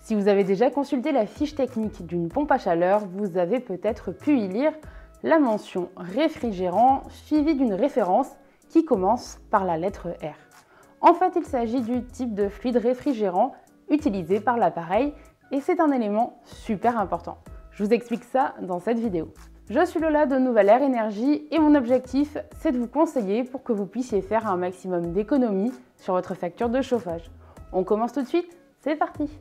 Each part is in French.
Si vous avez déjà consulté la fiche technique d'une pompe à chaleur, vous avez peut-être pu y lire la mention réfrigérant suivie d'une référence qui commence par la lettre R. En fait, il s'agit du type de fluide réfrigérant utilisé par l'appareil et c'est un élément super important. Je vous explique ça dans cette vidéo. Je suis Lola de Nouvel Air Énergie et mon objectif, c'est de vous conseiller pour que vous puissiez faire un maximum d'économies sur votre facture de chauffage. On commence tout de suite, c'est parti!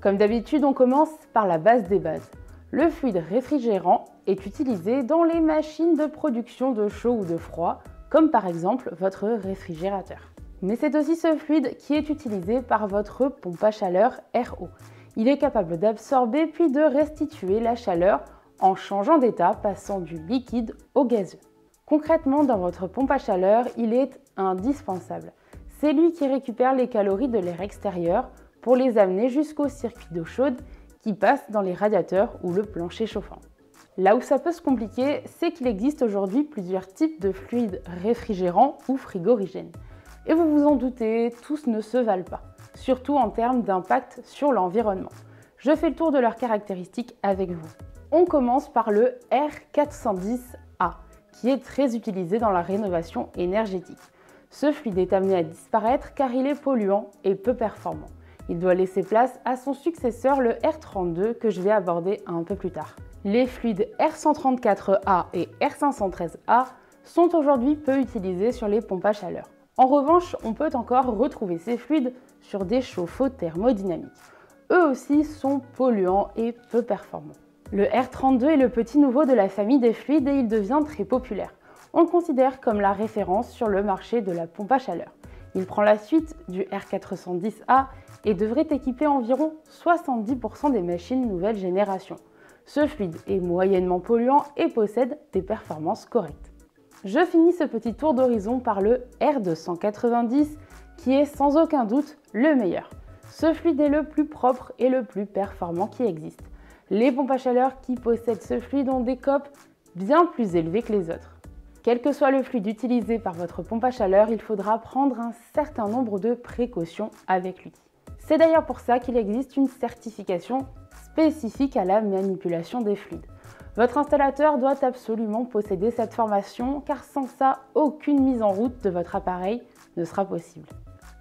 Comme d'habitude, on commence par la base des bases. Le fluide réfrigérant est utilisé dans les machines de production de chaud ou de froid, comme par exemple votre réfrigérateur. Mais c'est aussi ce fluide qui est utilisé par votre pompe à chaleur RO. Il est capable d'absorber puis de restituer la chaleur en changeant d'état, passant du liquide au gazeux. Concrètement, dans votre pompe à chaleur, il est indispensable. C'est lui qui récupère les calories de l'air extérieur pour les amener jusqu'au circuit d'eau chaude qui passe dans les radiateurs ou le plancher chauffant. Là où ça peut se compliquer, c'est qu'il existe aujourd'hui plusieurs types de fluides réfrigérants ou frigorigènes. Et vous vous en doutez, tous ne se valent pas, surtout en termes d'impact sur l'environnement. Je fais le tour de leurs caractéristiques avec vous. On commence par le R410A, qui est très utilisé dans la rénovation énergétique. Ce fluide est amené à disparaître car il est polluant et peu performant. Il doit laisser place à son successeur, le R32, que je vais aborder un peu plus tard. Les fluides R134A et R513A sont aujourd'hui peu utilisés sur les pompes à chaleur. En revanche, on peut encore retrouver ces fluides sur des chauffe-eau thermodynamiques. Eux aussi sont polluants et peu performants. Le R32 est le petit nouveau de la famille des fluides et il devient très populaire. On le considère comme la référence sur le marché de la pompe à chaleur. Il prend la suite du R410A et devrait équiper environ 70% des machines nouvelle génération. Ce fluide est moyennement polluant et possède des performances correctes. Je finis ce petit tour d'horizon par le R290 qui est sans aucun doute le meilleur. Ce fluide est le plus propre et le plus performant qui existe. Les pompes à chaleur qui possèdent ce fluide ont des COP bien plus élevés que les autres. Quel que soit le fluide utilisé par votre pompe à chaleur, il faudra prendre un certain nombre de précautions avec lui. C'est d'ailleurs pour ça qu'il existe une certification spécifique à la manipulation des fluides. Votre installateur doit absolument posséder cette formation car sans ça, aucune mise en route de votre appareil ne sera possible.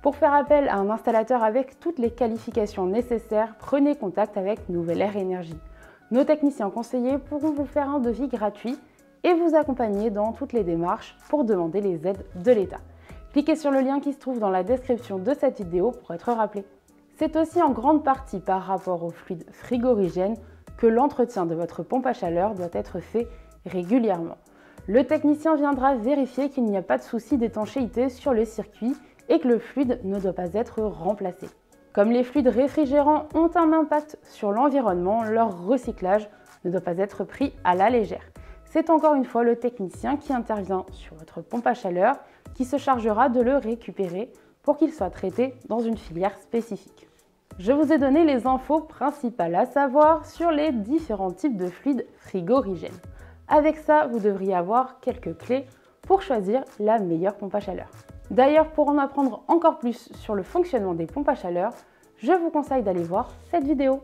Pour faire appel à un installateur avec toutes les qualifications nécessaires, prenez contact avec Nouvel Air Énergie. Nos techniciens conseillers pourront vous faire un devis gratuit et vous accompagner dans toutes les démarches pour demander les aides de l'État. Cliquez sur le lien qui se trouve dans la description de cette vidéo pour être rappelé. C'est aussi en grande partie par rapport au fluide frigorigène que l'entretien de votre pompe à chaleur doit être fait régulièrement. Le technicien viendra vérifier qu'il n'y a pas de souci d'étanchéité sur le circuit et que le fluide ne doit pas être remplacé. Comme les fluides réfrigérants ont un impact sur l'environnement, leur recyclage ne doit pas être pris à la légère. C'est encore une fois le technicien qui intervient sur votre pompe à chaleur qui se chargera de le récupérer pour qu'il soit traité dans une filière spécifique. Je vous ai donné les infos principales à savoir sur les différents types de fluides frigorigènes. Avec ça, vous devriez avoir quelques clés pour choisir la meilleure pompe à chaleur. D'ailleurs, pour en apprendre encore plus sur le fonctionnement des pompes à chaleur, je vous conseille d'aller voir cette vidéo.